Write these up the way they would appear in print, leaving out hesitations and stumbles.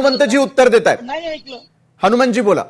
हनुमंतजी उत्तर देत आहेत. नाही ऐकलं. हनुमंतजी बोला.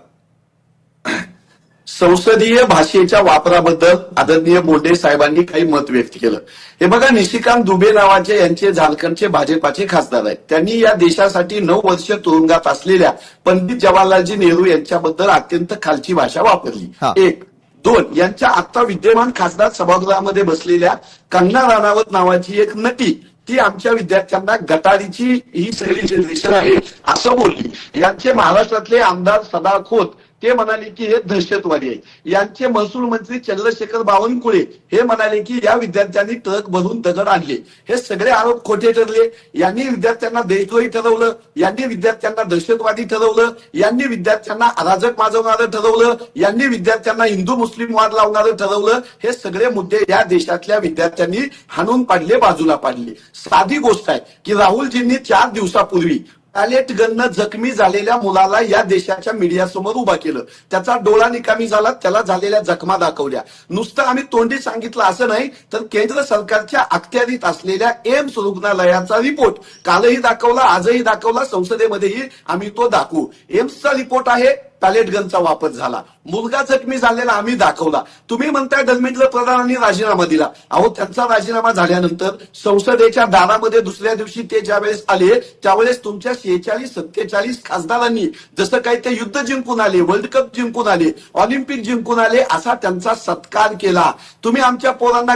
संसदीय भाषेच्या वापराबद्दल आदरणीय बोंडे साहेबांनी काही मत व्यक्त केलं. हे बघा, निशिकांत दुबे नावाचे यांचे झारखंडचे भाजपाचे खासदार आहेत. त्यांनी या देशासाठी 9 वर्ष तुरुंगात असलेल्या पंडित जवाहरलालजी नेहरू यांच्याबद्दल अत्यंत खालची भाषा वापरली. 1. 2. यांच्या आता विद्यमान खासदार सभागृहामध्ये बसलेल्या कंगना राणावत नावाची एक नटी, ती आमच्या विद्यार्थ्यांना गटारीची ही सगळी जनरेशन आहे असं बोलली. यांचे महाराष्ट्रातले आमदार सदा खोत ते म्हणाले की हे दहशतवादी आहे. यांचे महसूल मंत्री चंद्रशेखर बावनकुळे हे म्हणाले की या विद्यार्थ्यांनी ट्रक भरून दगड आणले. हे सगळे आरोप खोटे ठरले. यांनी विद्यार्थ्यांना देशद्रोही ठरवलं, यांनी विद्यार्थ्यांना दहशतवादी ठरवलं, यांनी विद्यार्थ्यांना अराजक माजवणारं ठरवलं, यांनी विद्यार्थ्यांना हिंदू मुस्लिम वाद लावणारं ठरवलं. हे सगळे मुद्दे या देशातल्या विद्यार्थ्यांनी हाणून पाडले, बाजूला पाडले. साधी गोष्ट आहे की राहुलजींनी 4 दिवसापूर्वी पॅलेट गननं जखमी झालेल्या मुलाला या देशाच्या मीडियासमोर उभा केलं. त्याचा डोळा निकामी झाला, त्याला झालेल्या जखमा दाखवल्या. नुसतं आम्ही तोंडी सांगितलं असं नाही, तर केंद्र सरकारच्या अखत्यारीत असलेल्या एम्स रुग्णालयाचा रिपोर्ट कालही दाखवला, आजही दाखवला, संसदेमध्येही आम्ही तो दाखवू. एम्सचा रिपोर्ट आहे, पॅलेट गनचा वापर झाला, मुलगा जखमी झालेला आम्ही दाखवला. तुम्ही म्हणताय धर्मेंद्र प्रधानांनी राजीनामा दिला. अहो, त्यांचा राजीनामा झाल्यानंतर संसदेच्या दारामध्ये दुसऱ्या दिवशी ते ज्यावेळेस आले त्यावेळेस तुमच्या 46-47 खासदारांनी जसं काही ते युद्ध जिंकून आले, वर्ल्ड कप जिंकून आले, ऑलिम्पिक जिंकून आले असा त्यांचा सत्कार केला. तुम्ही आमच्या पोरांना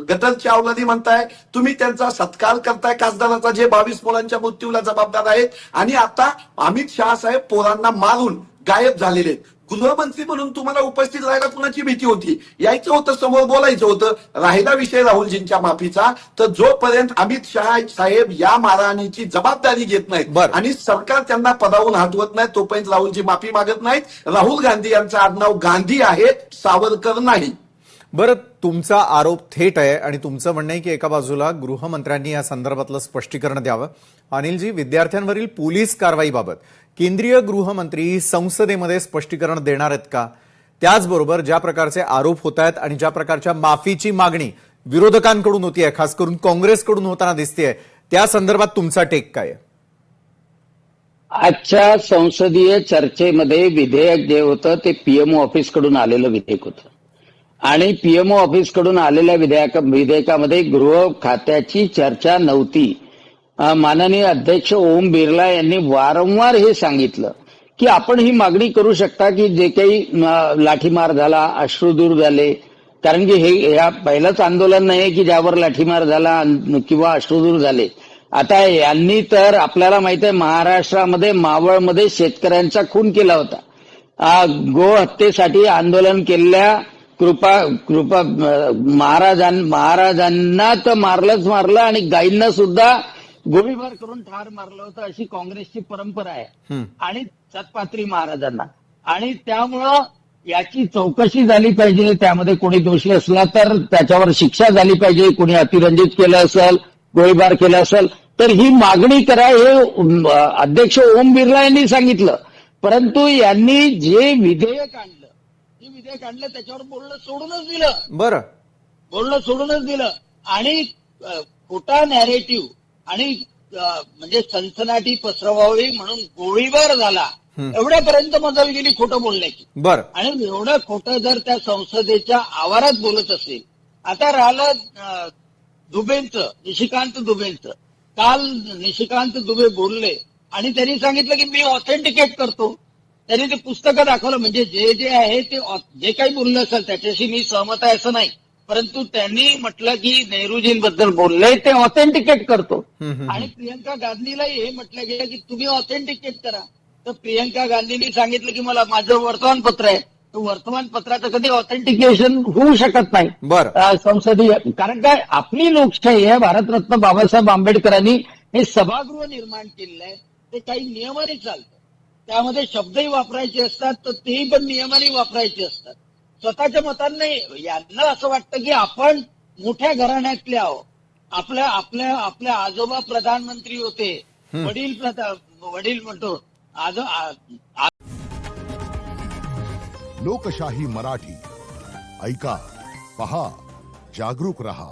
गटरची अवलादी म्हणताय, तुम्ही त्यांचा सत्कार करताय खासदाराचा, जे 22 मुलांच्या मृत्यूला जबाबदार आहेत. आणि आता अमित शहा साहेब पोरांना मारून गायब झालेले आहेत. गृहमंत्री म्हणून तुम्हाला उपस्थित राहायला कुणाची भीती होती? यायचं होतं, समोर बोलायचं होतं. राहिला विषय राहुलजींच्या माफीचा, तर जोपर्यंत अमित शहा साहेब या मारहाणीची जबाबदारी घेत नाहीत आणि सरकार त्यांना पदावून हटवत नाही, तोपर्यंत राहुलजी माफी मागत नाहीत. राहुल गांधी यांचं आडनाव गांधी आहे, सावरकर नाही. बरं, तुमचा आरोप थेट आहे आणि तुमचं म्हणणं आहे की एका बाजूला गृहमंत्र्यांनी या संदर्भातलं स्पष्टीकरण द्यावं. अनिलजी, विद्यार्थ्यांवरील पोलीस कारवाईबाबत केंद्रीय गृहमंत्री संसदेमध्ये स्पष्टीकरण देणार आहेत का? त्याचबरोबर ज्या प्रकारचे आरोप होत आहेत आणि ज्या प्रकारच्या माफीची मागणी विरोधकांकडून होतीये, खास करून काँग्रेसकडून होताना दिसतेय, त्या संदर्भात तुमचा टेक काय आहे? आजच्या संसदीय चर्चेमध्ये विधेयक जे होतं ते पीएमओ ऑफिसकडून आलेलं विधेयक होतं आणि पीएमओ ऑफिसकडून आलेल्या विधेयकामध्ये गृह खात्याची चर्चा नव्हती. माननीय अध्यक्ष ओम बिर्ला यांनी वारंवार हे सांगितलं की आपण ही मागणी करू शकता की जे काही लाठीमार झाला, अश्रुधूर झाले, कारण की हे या पहिलंच आंदोलन नाही की ज्यावर लाठीमार झाला किंवा अश्रुधूर झाले. आता यांनी तर आपल्याला माहिती आहे महाराष्ट्रामध्ये मावळमध्ये शेतकऱ्यांचा खून केला होता. गो हत्येसाठी आंदोलन केलेल्या कृपा महाराजांना तर मारलंच मारलं आणि गायींना सुद्धा गोळीबार करून ठार मारलं होतं, अशी काँग्रेसची परंपरा आहे. आणि सतपात्री महाराजांना, आणि त्यामुळं याची चौकशी झाली पाहिजे. त्यामध्ये कोणी दोषी असला तर त्याच्यावर शिक्षा झाली पाहिजे. कोणी अतिरंजित केलं असेल, गोळीबार केला असेल तर ही मागणी करा, हे अध्यक्ष ओम बिर्ला यांनी सांगितलं. परंतु यांनी जे विधेयक आणलं त्याच्यावर बोलणं सोडूनच दिलं. बरं, बोलणं सोडूनच दिलं आणि खोटा नॅरेटिव्ह आणि म्हणजे सनसनाटी पसरवावी म्हणून गोळीबार झाला एवढ्यापर्यंत मजल गेली खोटं बोलण्याची. बरं, आणि एवढं खोटं जर त्या संसदेच्या आवारात बोलत असेल. आता राहिलं निशिकांत दुबेंचं. काल निशिकांत दुबे बोलले आणि त्यांनी सांगितलं की मी ऑथेंटिकेट करतो. त्यांनी ते पुस्तकं दाखवलं. म्हणजे जे आहे ते जे काही बोललं असेल त्याच्याशी मी सहमत आहे असं नाही, परंतु त्यांनी म्हटलं की नेहरूजींबद्दल बोलले ते ऑथेंटिकेट करतो. आणि प्रियंका गांधीलाही हे म्हटलं गेलं की तुम्ही ऑथेंटिकेट करा. तर प्रियंका गांधींनी सांगितलं की मला माझं वर्तमानपत्र आहे, तर वर्तमानपत्राचं कधी ऑथेंटिकेशन होऊ शकत नाही. बरं, संसदीय, कारण काय आपली लोकशाही आहे. भारतरत्न बाबासाहेब आंबेडकरांनी हे सभागृह निर्माण केलेलं आहे, ते काही नियमाने चालतं. त्यामध्ये शब्दही वापरायचे असतात तर तेही पण नियमाने वापरायचे असतात. स्वतःच्या मतांनी यांना असं वाटतं की आपण मोठ्या घराण्यातले आहोत. आपल्या आजोबा प्रधानमंत्री होते, वडील म्हणतो लोकशाही मराठी ऐका, पहा, जागरूक रहा.